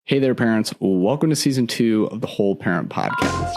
Hey there, parents. Welcome to season 2 of the Whole Parent Podcast.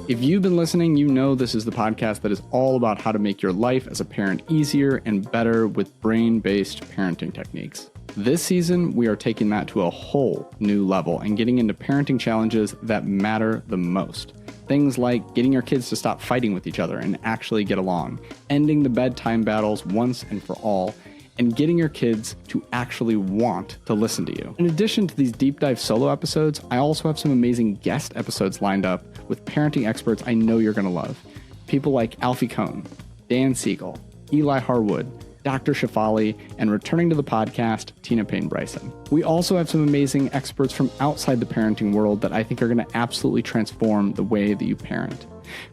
If you've been listening, you know this is the podcast that is all about how to make your life as a parent easier and better with brain-based parenting techniques. This season, we are taking that to a whole new level and getting into parenting challenges that matter the most. Things like getting your kids to stop fighting with each other and actually get along, ending the bedtime battles once and for all, and getting your kids to actually want to listen to you. In addition to these deep dive solo episodes, I also have some amazing guest episodes lined up with parenting experts I know you're going to love. People like Alfie Kohn, Dan Siegel, Eli Harwood, Dr. Shafali, and returning to the podcast, Tina Payne Bryson. We also have some amazing experts from outside the parenting world that I think are going to absolutely transform the way that you parent.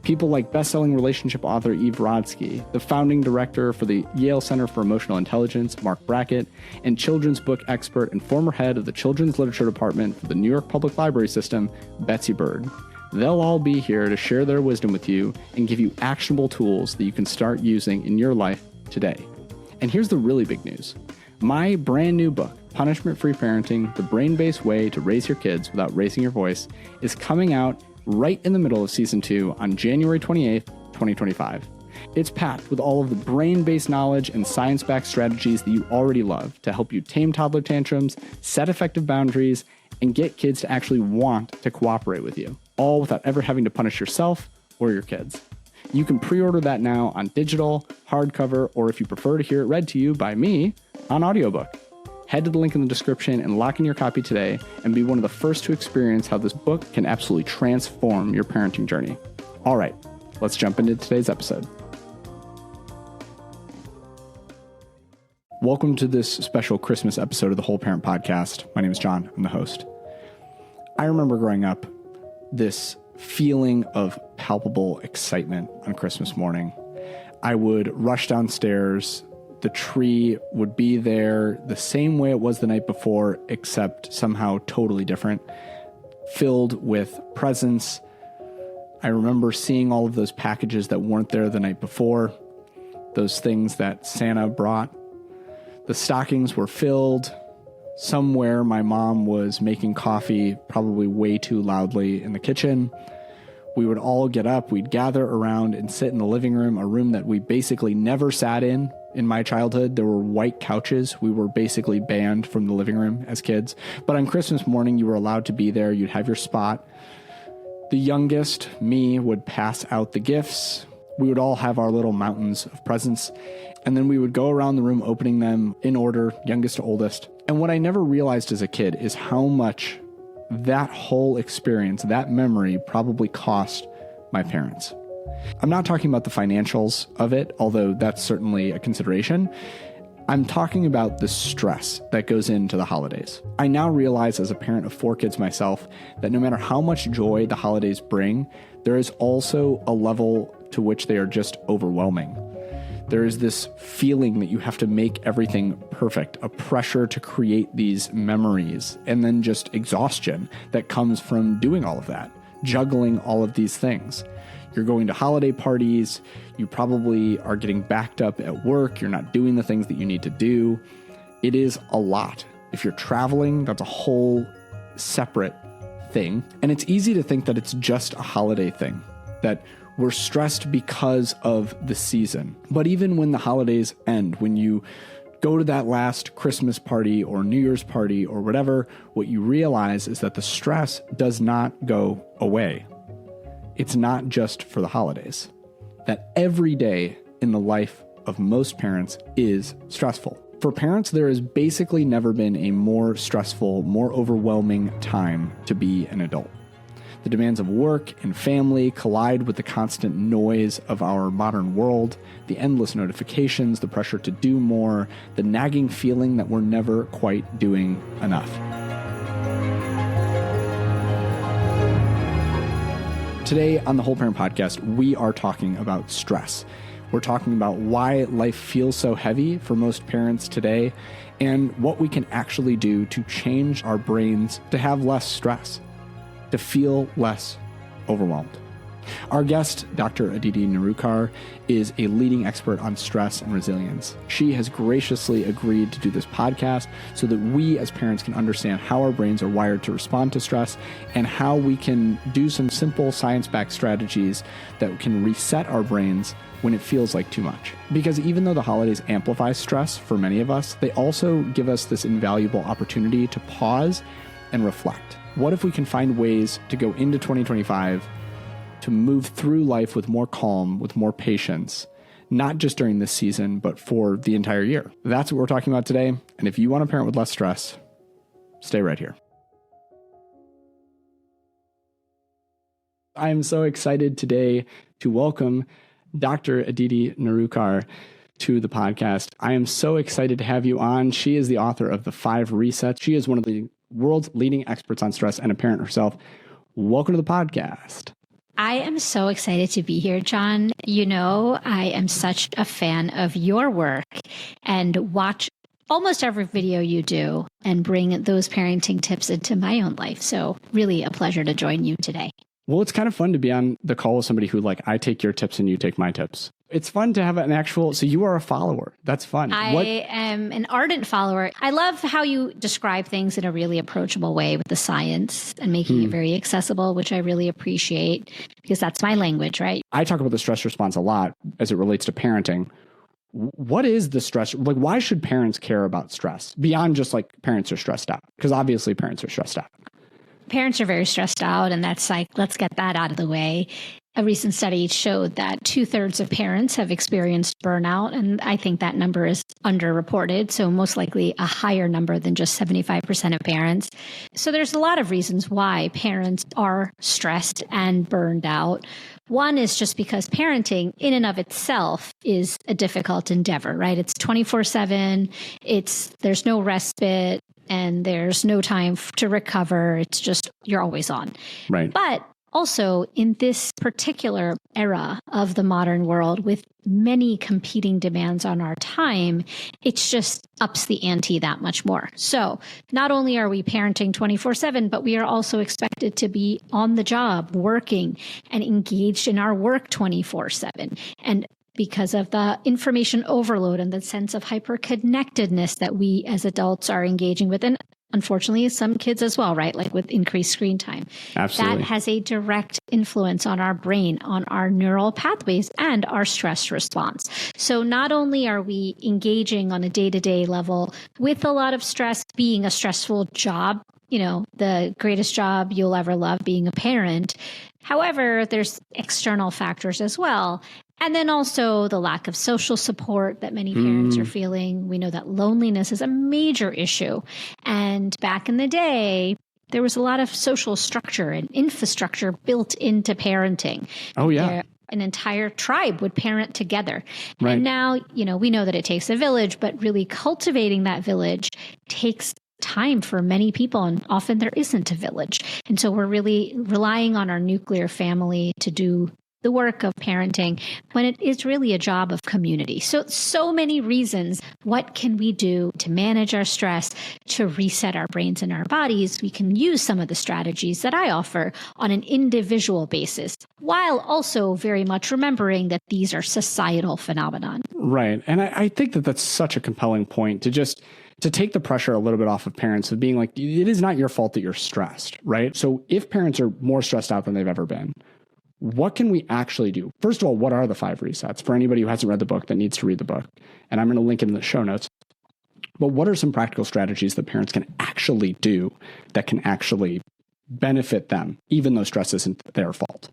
People like best-selling relationship author Eve Rodsky, the founding director for the Yale Center for Emotional Intelligence, Mark Brackett, and children's book expert and former head of the Children's Literature Department for the New York Public Library System, Betsy Bird. They'll all be here to share their wisdom with you and give you actionable tools that you can start using in your life today. And here's the really big news. My brand new book, Punishment-Free Parenting, The Brain-Based Way to Raise Your Kids Without Raising Your Voice, is coming out right in the middle of season 2 on January 28th, 2025. It's packed with all of the brain-based knowledge and science-backed strategies that you already love to help you tame toddler tantrums, set effective boundaries, and get kids to actually want to cooperate with you, all without ever having to punish yourself or your kids. You can pre-order that now on digital, hardcover, or if you prefer to hear it read to you by me, on audiobook. Head to the link in the description and lock in your copy today and be one of the first to experience how this book can absolutely transform your parenting journey. All right, let's jump into today's episode. Welcome to this special Christmas episode of the Whole Parent Podcast. My name is John. I'm the host. I remember growing up this feeling of palpable excitement on Christmas morning. I would rush downstairs. The tree would be there the same way it was the night before, except somehow totally different, filled with presents. I remember seeing all of those packages that weren't there the night before, those things that Santa brought. The stockings were filled. Somewhere my mom was making coffee, probably way too loudly in the kitchen. We would all get up, we'd gather around and sit in the living room, a room that we basically never sat in my childhood. There were white couches. We were basically banned from the living room as kids. But on Christmas morning, you were allowed to be there. You'd have your spot. The youngest, me, would pass out the gifts. We would all have our little mountains of presents. And then we would go around the room opening them in order, youngest to oldest. And what I never realized as a kid is how much that whole experience, that memory, probably cost my parents. I'm not talking about the financials of it, although that's certainly a consideration. I'm talking about the stress that goes into the holidays. I now realize as a parent of 4 kids myself that no matter how much joy the holidays bring, there is also a level to which they are just overwhelming. There is this feeling that you have to make everything perfect, a pressure to create these memories, and then just exhaustion that comes from doing all of that, juggling all of these things. You're going to holiday parties, you probably are getting backed up at work, you're not doing the things that you need to do. It is a lot. If you're traveling, that's a whole separate thing. And it's easy to think that it's just a holiday thing, that we're stressed because of the season. But even when the holidays end, when you go to that last Christmas party or New Year's party or whatever, what you realize is that the stress does not go away. It's not just for the holidays. That every day in the life of most parents is stressful. For parents, there has basically never been a more stressful, more overwhelming time to be an adult. The demands of work and family collide with the constant noise of our modern world, the endless notifications, the pressure to do more, the nagging feeling that we're never quite doing enough. Today on the Whole Parent Podcast, we are talking about stress. We're talking about why life feels so heavy for most parents today and what we can actually do to change our brains to have less stress, to feel less overwhelmed. Our guest, Dr. Aditi Nerurkar, is a leading expert on stress and resilience. She has graciously agreed to do this podcast so that we as parents can understand how our brains are wired to respond to stress and how we can do some simple science-backed strategies that can reset our brains when it feels like too much. Because even though the holidays amplify stress for many of us, they also give us this invaluable opportunity to pause and reflect. What if we can find ways to go into 2025 to move through life with more calm, with more patience, not just during this season, but for the entire year? That's what we're talking about today. And if you want a parent with less stress, stay right here. I am so excited today to welcome Dr. Aditi Nerurkar to the podcast. I am so excited to have you on. She is the author of The 5 Resets. She is one of the world's leading experts on stress and a parent herself. Welcome to the podcast. I am so excited to be here, John. You know, I am such a fan of your work and watch almost every video you do and bring those parenting tips into my own life. So really a pleasure to join you today. Well, it's kind of fun to be on the call with somebody who I take your tips and you take my tips. It's fun to have an actual, so you are a follower. That's fun. I am an ardent follower. I love how you describe things in a really approachable way with the science and making it very accessible, which I really appreciate because that's my language, right? I talk about the stress response a lot as it relates to parenting. What is the stress? Why should parents care about stress beyond just parents are stressed out? Because obviously parents are stressed out. Parents are very stressed out, and that's let's get that out of the way. A recent study showed that 2/3 of parents have experienced burnout, and I think that number is underreported, so most likely a higher number than just 75% of parents. So there's a lot of reasons why parents are stressed and burned out. One is just because parenting in and of itself is a difficult endeavor, right? It's 24/7, there's no respite, and there's no time to recover. It's just, you're always on. Right. But also in this particular era of the modern world with many competing demands on our time, it's just ups the ante that much more. So not only are we parenting 24/7, but we are also expected to be on the job, working and engaged in our work 24/7. And because of the information overload and the sense of hyperconnectedness that we as adults are engaging with, and unfortunately some kids as well, right? With increased screen time. Absolutely. That has a direct influence on our brain, on our neural pathways, and our stress response. So not only are we engaging on a day-to-day level with a lot of stress, being a stressful job, the greatest job you'll ever love, being a parent. However, there's external factors as well. And then also the lack of social support that many parents are feeling. We know that loneliness is a major issue. And back in the day, there was a lot of social structure and infrastructure built into parenting. Oh, yeah. An entire tribe would parent together. Right. And now, we know that it takes a village, but really cultivating that village takes time for many people, and often there isn't a village. And so we're really relying on our nuclear family to do the work of parenting when it is really a job of community. So many reasons. What can we do to manage our stress, to reset our brains and our bodies? We can use some of the strategies that I offer on an individual basis, while also very much remembering that these are societal phenomenon. Right. And I think that that's such a compelling point to take the pressure a little bit off of parents of being it is not your fault that you're stressed, right? So if parents are more stressed out than they've ever been, what can we actually do? First of all, what are the 5 resets for anybody who hasn't read the book that needs to read the book? And I'm going to link it in the show notes. But what are some practical strategies that parents can actually do that can actually benefit them, even though stress isn't their fault?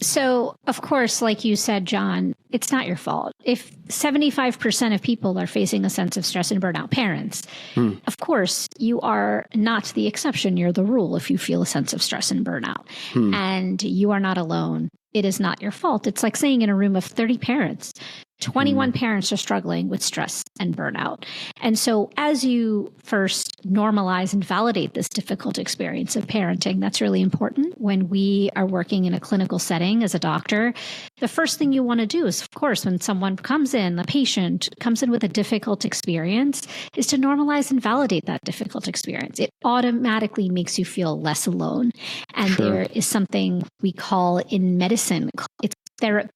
So, of course, like you said, John, it's not your fault. If 75% of people are facing a sense of stress and burnout, parents, of course, you are not the exception. You're the rule if you feel a sense of stress and burnout. And you are not alone. It is not your fault. It's like saying in a room of 30 parents, 21 parents are struggling with stress and burnout. And so as you first normalize and validate this difficult experience of parenting, that's really important. When we are working in a clinical setting as a doctor, the first thing you want to do is, of course, when someone comes in, a patient comes in with a difficult experience, is to normalize and validate that difficult experience. It automatically makes you feel less alone. And there is something we call in medicine,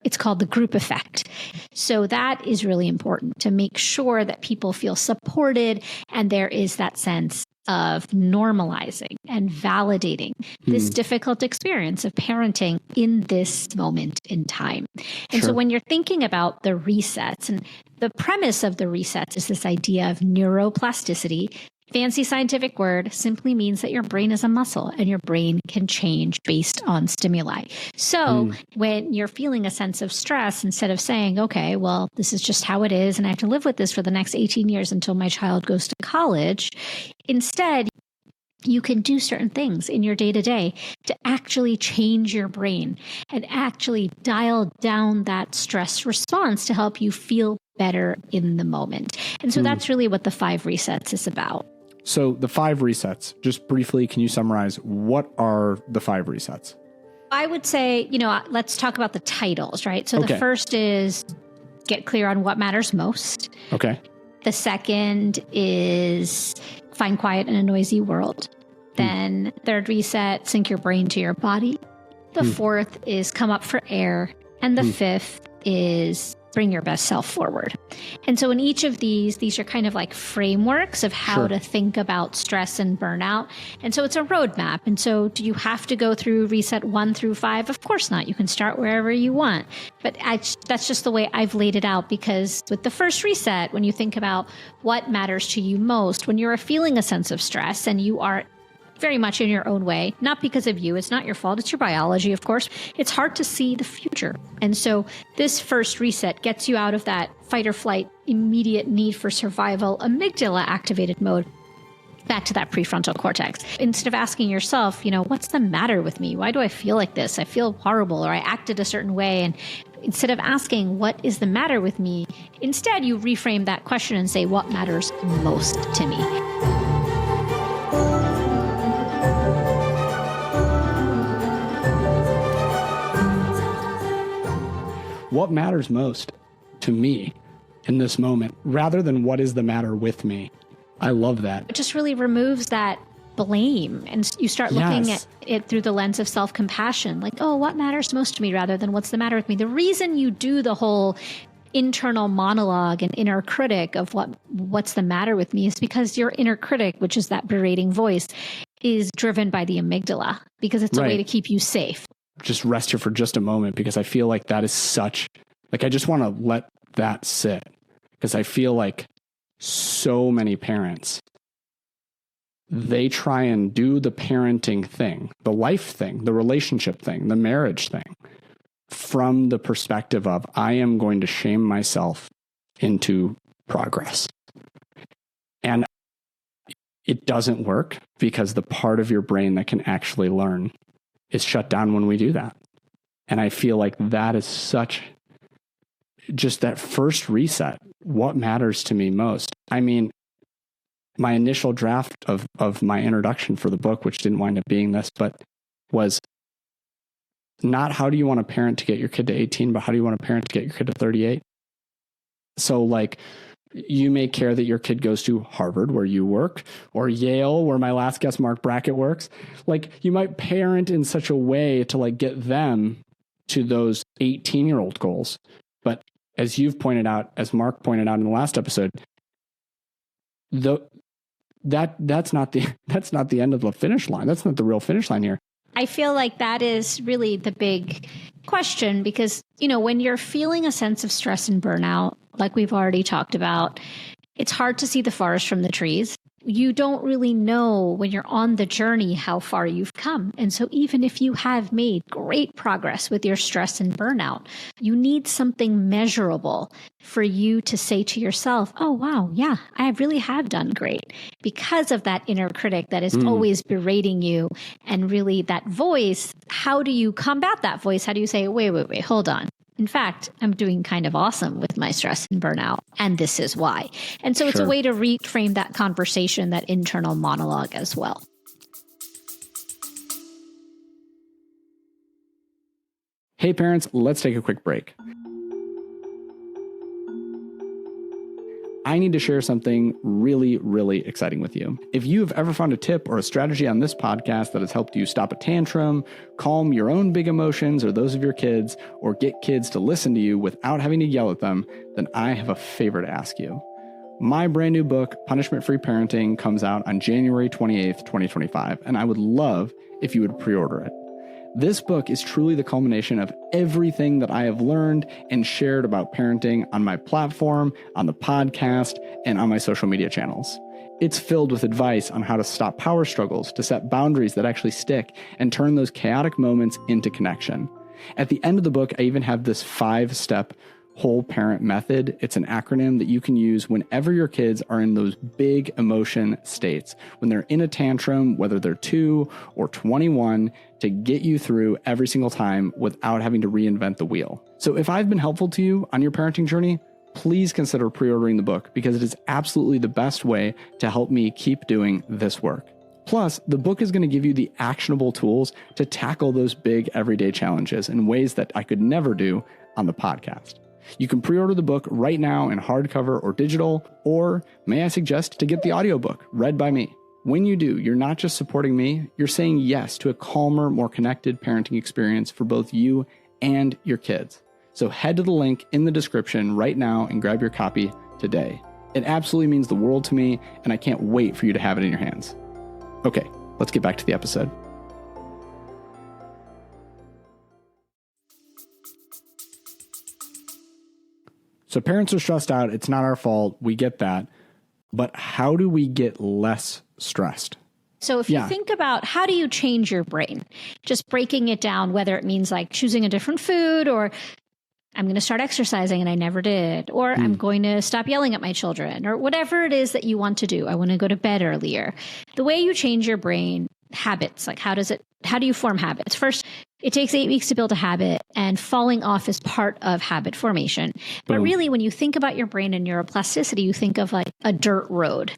it's called the group effect. So that is really important to make sure that people feel supported and there is that sense of normalizing and validating this difficult experience of parenting in this moment in time. And so when you're thinking about the resets, and the premise of the resets is this idea of neuroplasticity. Fancy scientific word, simply means that your brain is a muscle and your brain can change based on stimuli. So when you're feeling a sense of stress, instead of saying, okay, well, this is just how it is and I have to live with this for the next 18 years until my child goes to college, instead, you can do certain things in your day-to-day to actually change your brain and actually dial down that stress response to help you feel better in the moment. And so that's really what the 5 resets is about. So the 5 resets, just briefly, can you summarize what are the 5 resets? I would say, let's talk about the titles, right? So the first is get clear on what matters most. Okay. The second is find quiet in a noisy world. Then third reset, sync your brain to your body. The fourth is come up for air. And the fifth is bring your best self forward. And so in each of these are kind of like frameworks of how to think about stress and burnout. And so it's a roadmap. And so do you have to go through reset 1 through 5? Of course not. You can start wherever you want. But that's just the way I've laid it out, because with the first reset, when you think about what matters to you most, when you're feeling a sense of stress and you are very much in your own way, not because of you. It's not your fault. It's your biology, of course. It's hard to see the future. And so this first reset gets you out of that fight or flight, immediate need for survival, amygdala activated mode, back to that prefrontal cortex. Instead of asking yourself, what's the matter with me? Why do I feel like this? I feel horrible, or I acted a certain way. And instead of asking, what is the matter with me? Instead, you reframe that question and say, what matters most to me? What matters most to me in this moment, rather than what is the matter with me? I love that. It just really removes that blame, and you start looking at it through the lens of self-compassion, like, oh, what matters most to me, rather than what's the matter with me. The reason you do the whole internal monologue and inner critic of what's the matter with me is because your inner critic, which is that berating voice, is driven by the amygdala, because it's a way to keep you safe. Just rest here for just a moment, because I feel like that is I just want to let that sit, because I feel like so many parents, they try and do the parenting thing, the life thing, the relationship thing, the marriage thing, from the perspective of, I am going to shame myself into progress. And it doesn't work, because the part of your brain that can actually learn is shut down when we do that. And I feel like that is just that first reset. What matters to me most? I mean, my initial draft of my introduction for the book, which didn't wind up being this, but was not how do you want a parent to get your kid to 18, but how do you want a parent to get your kid to 38? So you may care that your kid goes to Harvard, where you work, or Yale, where my last guest, Mark Brackett, works. You might parent in such a way to get them to those 18-year-old goals. But as you've pointed out, as Mark pointed out in the last episode, that's not the end of the finish line. That's not the real finish line here. I feel like that is really the big question, because, when you're feeling a sense of stress and burnout, like we've already talked about, it's hard to see the forest from the trees. You don't really know when you're on the journey how far you've come. And so even if you have made great progress with your stress and burnout, you need something measurable for you to say to yourself, oh, wow, yeah, I really have done great, because of that inner critic that is always berating you. And really that voice, how do you combat that voice? How do you say, wait, hold on. in fact, I'm doing kind of awesome with my stress and burnout, and this is why. And so it's a way to reframe that conversation, that internal monologue as well. Hey parents, let's take a quick break. I need to share something really, really exciting with you. If you have ever found a tip or a strategy on this podcast that has helped you stop a tantrum, calm your own big emotions or those of your kids, or get kids to listen to you without having to yell at them, then I have a favor to ask you. My brand new book, Punishment-Free Parenting, comes out on January 28th, 2025, and I would love if you would pre-order it. This book is truly the culmination of everything that I have learned and shared about parenting on my platform, on the podcast, and on my social media channels. It's filled with advice on how to stop power struggles, to set boundaries that actually stick, and turn those chaotic moments into connection. At the end of the book, I even have this 5-step whole parent method. It's an acronym that you can use whenever your kids are in those big emotion states, when they're in a tantrum, whether they're 2 or 21, to get you through every single time without having to reinvent the wheel. So if I've been helpful to you on your parenting journey, please consider pre-ordering the book, because it is absolutely the best way to help me keep doing this work. Plus, the book is going to give you the actionable tools to tackle those big everyday challenges in ways that I could never do on the podcast. You can pre-order the book right now in hardcover or digital, or may I suggest to get the audiobook read by me. When you do, you're not just supporting me, you're saying yes to a calmer, more connected parenting experience for both you and your kids. So head to the link in the description right now and grab your copy today. It absolutely means the world to me, and I can't wait for you to have it in your hands. Okay, let's get back to the episode. So parents are stressed out. It's not our fault. We get that. But how do we get less stressed? So if you think about how do you change your brain, just breaking it down, whether it means like choosing a different food, or I'm going to start exercising and I never did, or I'm going to stop yelling at my children, or whatever it is that you want to do. I want to go to bed earlier. The way you change your brain, habits, like how do you form habits? First, it takes 8 weeks to build a habit, and falling off is part of habit formation. But really, when you think about your brain and neuroplasticity, you think of like a dirt road.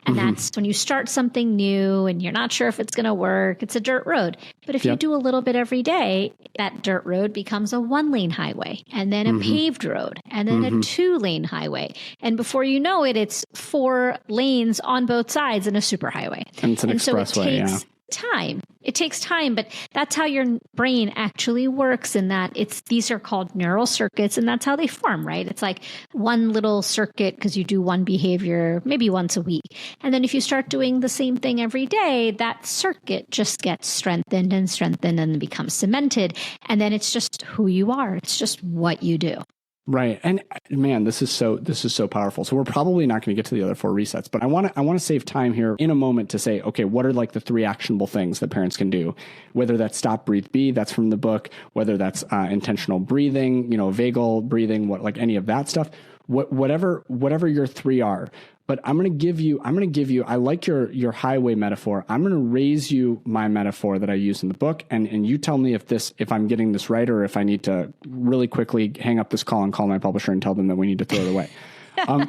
And that's when you start something new and you're not sure if it's going to work. It's a dirt road. But if you do a little bit every day, that dirt road becomes a 1-lane highway, and then a paved road, and then a 2-lane highway. And before you know it, it's 4 lanes on both sides and a superhighway. And it's an expressway, time. It takes time, but that's how your brain actually works, in that these are called neural circuits, and that's how they form, right? It's like one little circuit because you do one behavior maybe once a week. And then if you start doing the same thing every day, that circuit just gets strengthened and becomes cemented. And then it's just who you are. It's just what you do. Right. And man, this is so powerful. So we're probably not going to get to the other 4 resets, but I want to save time here in a moment to say, okay, what are like the 3 actionable things that parents can do? Whether that's stop, breathe, be, that's from the book, whether that's intentional breathing, vagal breathing, like any of that stuff, whatever your 3 are. But I'm going to give you, I like your highway metaphor. I'm going to raise you my metaphor that I use in the book. And you tell me if I'm getting this right, or if I need to really quickly hang up this call and call my publisher and tell them that we need to throw it away.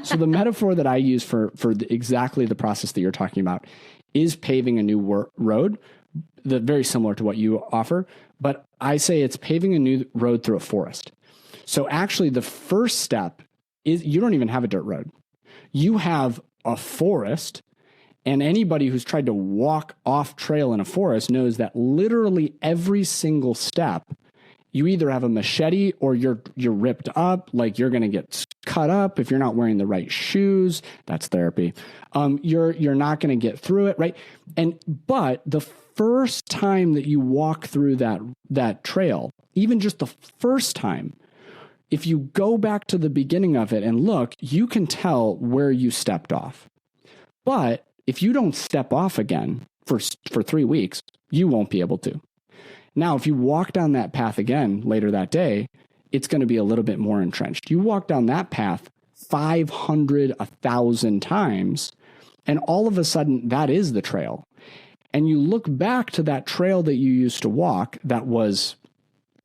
So the metaphor that I use for exactly the process that you're talking about is paving a new road, very similar to what you offer. But I say it's paving a new road through a forest. So actually the first step is you don't even have a dirt road. You have a forest, and anybody who's tried to walk off trail in a forest knows that literally every single step, you either have a machete or you're ripped up, like you're going to get cut up if you're not wearing the right shoes. That's therapy. You're not going to get through it, right? But the first time that you walk through that trail, even just the first time, if you go back to the beginning of it and look, you can tell where you stepped off. But if you don't step off again for 3 weeks, you won't be able to. Now, if you walk down that path again later that day, it's going to be a little bit more entrenched. You walk down that path 500, 1,000 times, and all of a sudden that is the trail. And you look back to that trail that you used to walk that was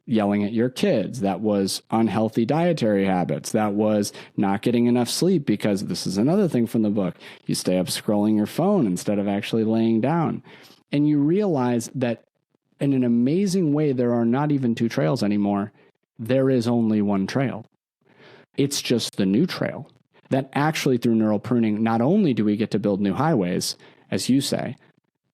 yelling at your kids. That was unhealthy dietary habits. That was not getting enough sleep, because this is another thing from the book. You stay up scrolling your phone instead of actually laying down. And you realize that in an amazing way, there are not even two trails anymore. There is only one trail. It's just the new trail. That actually, through neural pruning, not only do we get to build new highways, as you say,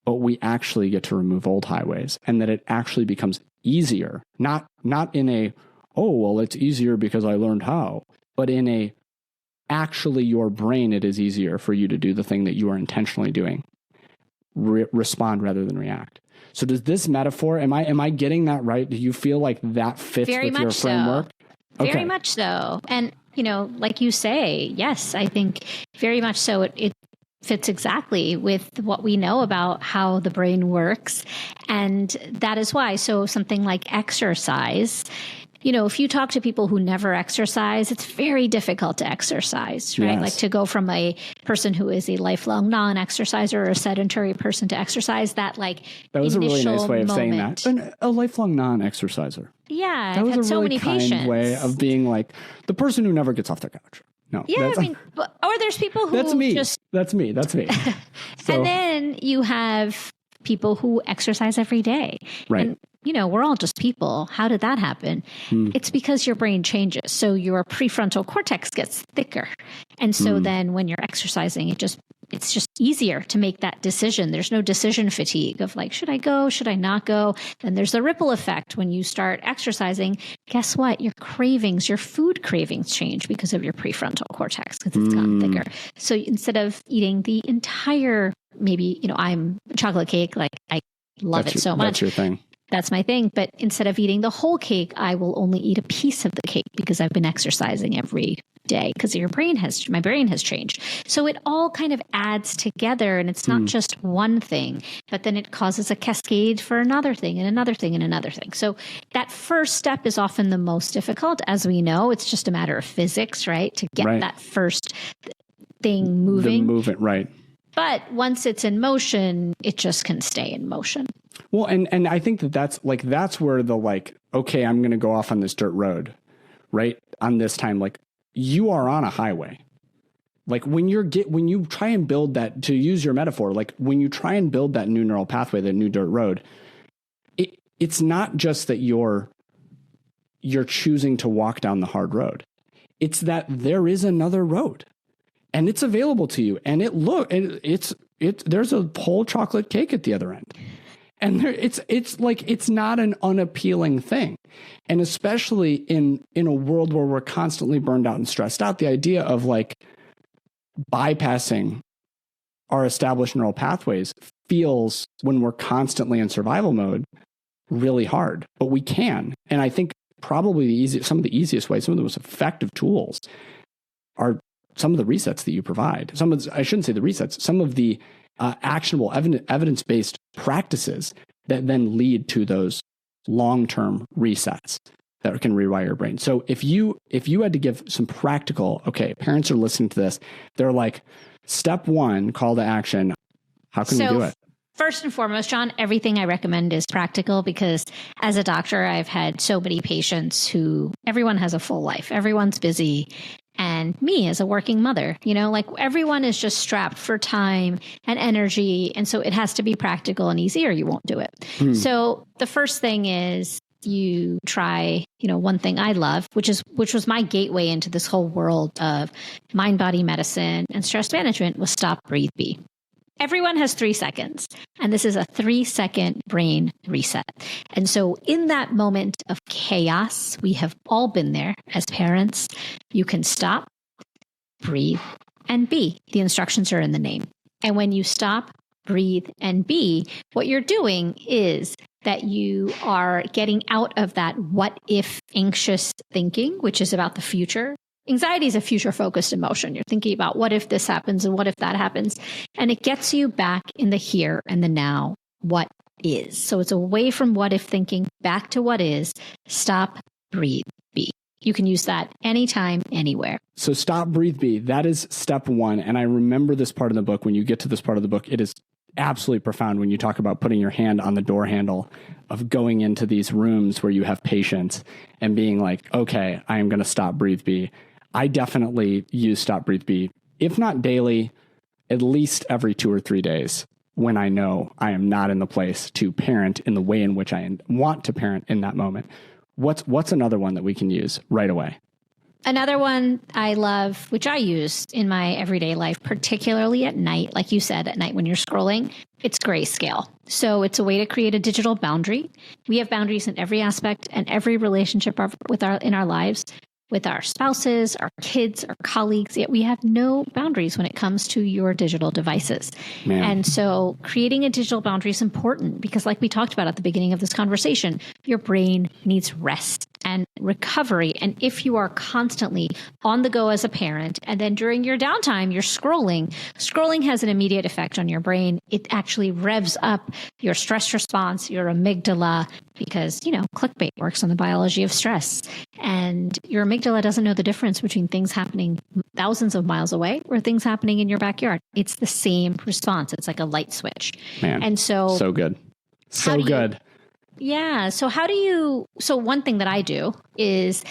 but we actually get to remove old highways, and that it actually becomes easier, not in a, oh, well, it's easier because I learned how, but in a, actually your brain, it is easier for you to do the thing that you are intentionally doing. Respond rather than react. So does this metaphor, am I getting that right? Do you feel like that fits Very with your framework? So. Very much so. And, like you say, yes, I think very much so. It fits exactly with what we know about how the brain works. And that is why. So something like exercise, if you talk to people who never exercise, it's very difficult to exercise, right? Yes. Like to go from a person who is a lifelong non-exerciser or a sedentary person to exercise, that was a really nice way of moment. saying that. A lifelong non-exerciser. Yeah, that I've was had a so really many kind patients. way of being like the person who never gets off their couch. No. Yeah, or there's people who That's me. That's me. So, and then you have people who exercise every day. Right. And, we're all just people. How did that happen? It's because your brain changes. So your prefrontal cortex gets thicker. And so then when you're exercising, it's just easier to make that decision. There's no decision fatigue of should I go? Should I not go? Then there's the ripple effect. When you start exercising, guess what? Your cravings, your food cravings change because of your prefrontal cortex, because it's gotten thicker. So instead of eating the entire, maybe, I'm chocolate cake, I love it so much. That's your thing. That's my thing. But instead of eating the whole cake, I will only eat a piece of the cake because I've been exercising every day, because my brain has changed. So it all kind of adds together, and it's not just one thing, but then it causes a cascade for another thing and another thing and another thing. So that first step is often the most difficult. As we know, it's just a matter of physics, right? To get that first thing moving. The movement, right. But once it's in motion, it just can stay in motion. Well, and I think that's where the okay, I'm going to go off on this dirt road, right? On this time, you are on a highway. When you try and build that, to use your metaphor, when you try and build that new neural pathway, that new dirt road, it's not just that you're choosing to walk down the hard road. It's that there is another road, and it's available to you, and there's a whole chocolate cake at the other end. And it's not an unappealing thing. And especially in a world where we're constantly burned out and stressed out, the idea of bypassing our established neural pathways feels, when we're constantly in survival mode, really hard. But we can. And I think probably some of the easiest ways, some of the most effective tools are some of the resets that you provide. I shouldn't say the resets, some of the actionable evidence-based practices that then lead to those long-term resets that can rewire your brain. So if you had to give some practical, okay, parents are listening to this, they're step one, call to action. How can we do it? First and foremost, John, everything I recommend is practical, because as a doctor, I've had so many patients who, everyone has a full life. Everyone's busy. And me as a working mother, everyone is just strapped for time and energy. And so it has to be practical and easy, or you won't do it. So the first thing is you try, one thing I love, which was my gateway into this whole world of mind-body medicine and stress management, was stop, breathe, be. Everyone has 3 seconds, and this is a 3-second brain reset. And so in that moment of chaos, we have all been there as parents. You can stop, breathe, and be. The instructions are in the name. And when you stop, breathe, and be, what you're doing is that you are getting out of that what if anxious thinking, which is about the future. Anxiety is a future-focused emotion. You're thinking about what if this happens and what if that happens. And it gets you back in the here and the now, what is. So it's away from what if thinking, back to what is. Stop, breathe, be. You can use that anytime, anywhere. So stop, breathe, be. That is step one. And I remember this part of the book. When you get to this part of the book, it is absolutely profound when you talk about putting your hand on the door handle of going into these rooms where you have patients and being like, okay, I am going to stop, breathe, be. I definitely use stop, breathe, be, if not daily, at least every 2 or 3 days when I know I am not in the place to parent in the way in which I want to parent in that moment. What's another one that we can use right away? Another one I love, which I use in my everyday life, particularly at night, like you said, at night when you're scrolling, it's grayscale. So it's a way to create a digital boundary. We have boundaries in every aspect and every relationship in our lives, with our spouses, our kids, our colleagues, yet we have no boundaries when it comes to your digital devices. Man. And so creating a digital boundary is important because, like we talked about at the beginning of this conversation, your brain needs rest and recovery. And if you are constantly on the go as a parent, and then during your downtime, you're scrolling has an immediate effect on your brain. It actually revs up your stress response, your amygdala, because, clickbait works on the biology of stress. And your amygdala doesn't know the difference between things happening thousands of miles away or things happening in your backyard. It's the same response. It's like a light switch. Man, and so good. So good. Yeah. So one thing that I do is,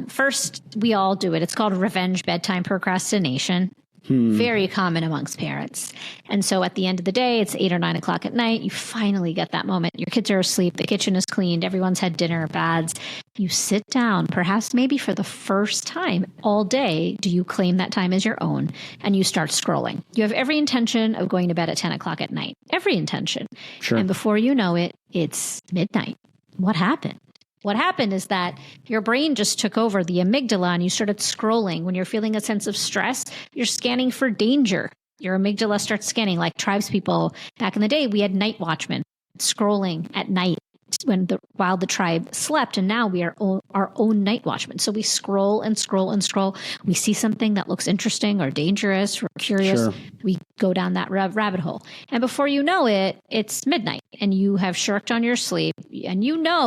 first, we all do it. It's called revenge bedtime procrastination. Very common amongst parents. And so at the end of the day, it's 8 or 9 o'clock at night. You finally get that moment. Your kids are asleep. The kitchen is cleaned. Everyone's had dinner, baths. You sit down, perhaps maybe for the first time all day, do you claim that time as your own? And you start scrolling. You have every intention of going to bed at 10 o'clock at night. Every intention. Sure. And before you know it, it's midnight. What happened? What happened is that your brain just took over the amygdala and you started scrolling. When you're feeling a sense of stress, you're scanning for danger. Your amygdala starts scanning. Like tribes people back in the day, we had night watchmen scrolling at night while the tribe slept, and now we are our own night watchmen. So we scroll and scroll and scroll. We see something that looks interesting or dangerous or curious. Sure. We go down that rabbit hole. And before you know it, it's midnight and you have shirked on your sleep. And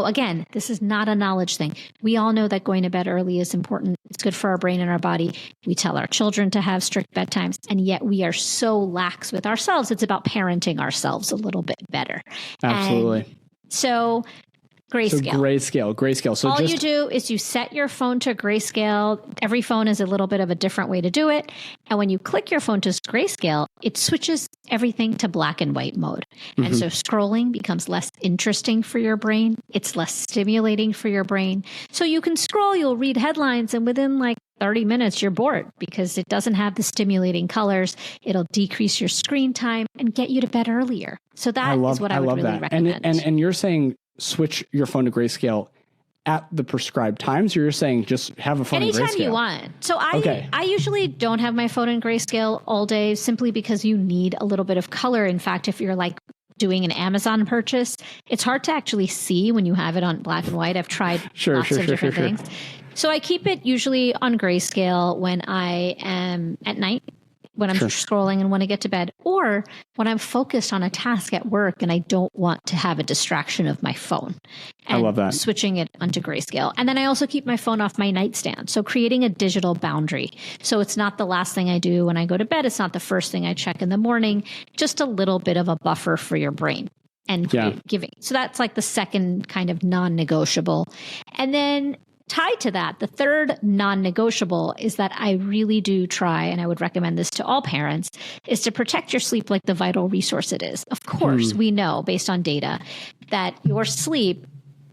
again, this is not a knowledge thing. We all know that going to bed early is important. It's good for our brain and our body. We tell our children to have strict bedtimes, and yet we are so lax with ourselves. It's about parenting ourselves a little bit better. Absolutely. So grayscale. So all you do is you set your phone to grayscale. Every phone is a little bit of a different way to do it. And when you click your phone to grayscale, it switches everything to black and white mode. Mm-hmm. And so scrolling becomes less interesting for your brain. It's less stimulating for your brain. So you can scroll, you'll read headlines, and within 30 minutes, you're bored because it doesn't have the stimulating colors. It'll decrease your screen time and get you to bed earlier. So that is what I would really recommend. And you're saying switch your phone to grayscale at the prescribed times, or you're saying just have a phone in grayscale? Anytime you want. So I usually don't have my phone in grayscale all day simply because you need a little bit of color. In fact, if you're doing an Amazon purchase, it's hard to actually see when you have it on black and white. I've tried lots of different things. So I keep it usually on grayscale when I am at night, when I'm scrolling and want to get to bed, or when I'm focused on a task at work and I don't want to have a distraction of my phone. And I love that. Switching it onto grayscale. And then I also keep my phone off my nightstand. So creating a digital boundary. So it's not the last thing I do when I go to bed. It's not the first thing I check in the morning, just a little bit of a buffer for your brain. And giving. So that's the second kind of non-negotiable. And then tied to that, the third non-negotiable is that I really do try, and I would recommend this to all parents, is to protect your sleep like the vital resource it is. Of course, we know based on data that your sleep,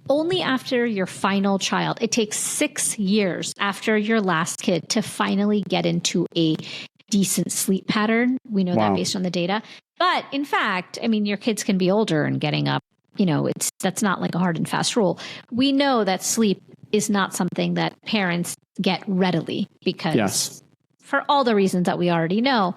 only after your final child, it takes 6 years after your last kid to finally get into a decent sleep pattern. We know that based on the data. But in fact, your kids can be older and getting up, that's not a hard and fast rule. We know that sleep is not something that parents get readily because for all the reasons that we already know,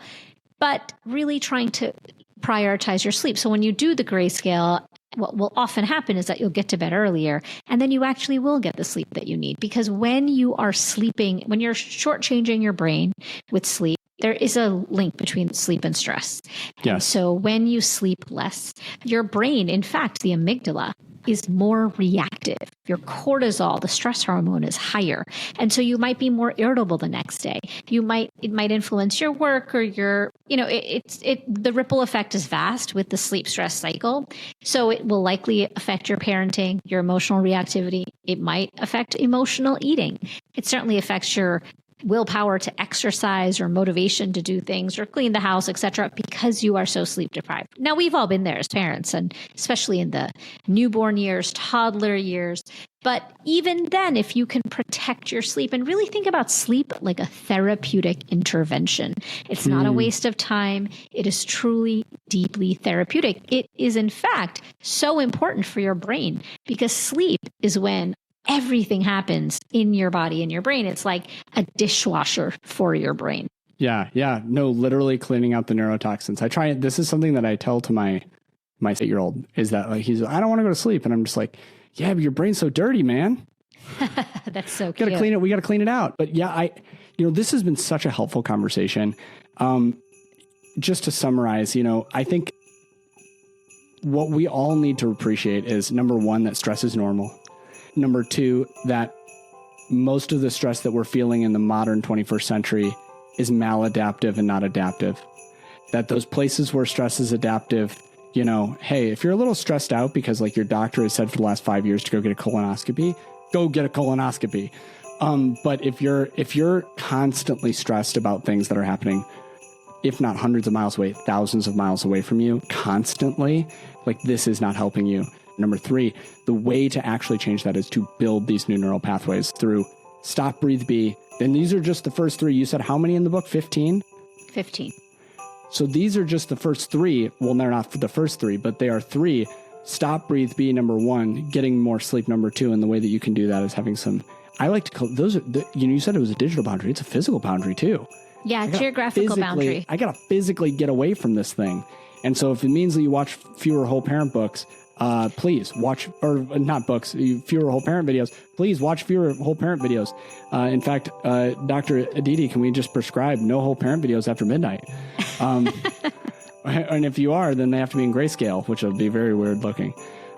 but really trying to prioritize your sleep. So when you do the grayscale, what will often happen is that you'll get to bed earlier and then you actually will get the sleep that you need. Because when you are sleeping, when you're shortchanging your brain with sleep, there is a link between sleep and stress. Yes. And so when you sleep less, your brain, in fact, the amygdala, is more reactive. Your cortisol, the stress hormone, is higher. And so you might be more irritable the next day. It might influence your work or your, the ripple effect is vast with the sleep stress cycle. So it will likely affect your parenting, your emotional reactivity. It might affect emotional eating. It certainly affects your willpower to exercise or motivation to do things or clean the house, etc., because you are so sleep deprived. Now, we've all been there as parents, and especially in the newborn years, toddler years. But even then, if you can protect your sleep and really think about sleep like a therapeutic intervention, it's not a waste of time. It is truly deeply therapeutic. It is, in fact, so important for your brain because sleep is when everything happens in your body and your brain. It's like a dishwasher for your brain. Yeah. No, literally cleaning out the neurotoxins. I try it. This is something that I tell to my 8-year-old is that like, I don't want to go to sleep. And I'm just like, yeah, but your brain's so dirty, man. That's so cute. Gotta clean it. We got to clean it out. But yeah, this has been such a helpful conversation. Just to summarize, I think what we all need to appreciate is number one, that stress is normal. Number two, that most of the stress that we're feeling in the modern 21st century is maladaptive and not adaptive. That those places where stress is adaptive, hey, if you're a little stressed out because like your doctor has said for the last 5 years to go get a colonoscopy, go get a colonoscopy. But if you're constantly stressed about things that are happening, if not hundreds of miles away, thousands of miles away from you constantly, like this is not helping you. Number three, the way to actually change that is to build these new neural pathways through stop, breathe, be. And these are just the first three. You said how many in the book? 15? 15. So these are just the first three. Well, they're not the first three, but they are three. Stop, breathe, be, number one, getting more sleep, number two. And the way that you can do that is having I like to call those, you said it was a digital boundary. It's a physical boundary too. Yeah, geographical boundary. I got to physically get away from this thing. And so if it means that you watch fewer whole parent books, please watch, or not books, fewer whole parent videos. Please watch fewer whole parent videos. In fact, Dr. Aditi, can we just prescribe no whole parent videos after midnight? And if you are, then they have to be in grayscale, which would be very weird looking.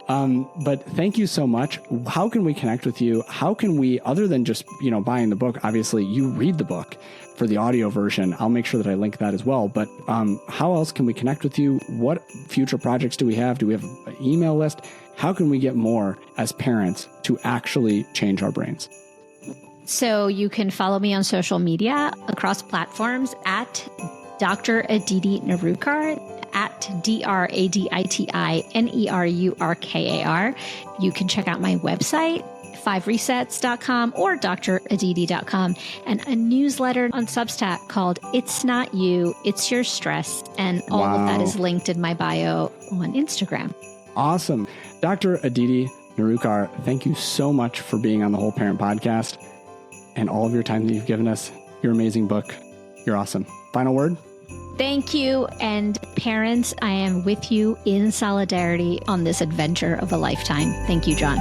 But thank you so much. How can we connect with you? How can we, other than just, buying the book, obviously you read the book for the audio version. I'll make sure that I link that as well. But how else can we connect with you? What future projects do we have? Do we have an email list? How can we get more as parents to actually change our brains? So you can follow me on social media across platforms at Dr. Aditi Nerurkar, at DRADITINERURKAR. You can check out my website, 5resets.com or draditi.com, and a newsletter on Substack called It's Not You, It's Your Stress. And all of that is linked in my bio on Instagram. Awesome. Dr. Aditi Nerurkar, thank you so much for being on the Whole Parent Podcast and all of your time that you've given us. Your amazing book. You're awesome. Final word? Thank you. And parents, I am with you in solidarity on this adventure of a lifetime. Thank you, John.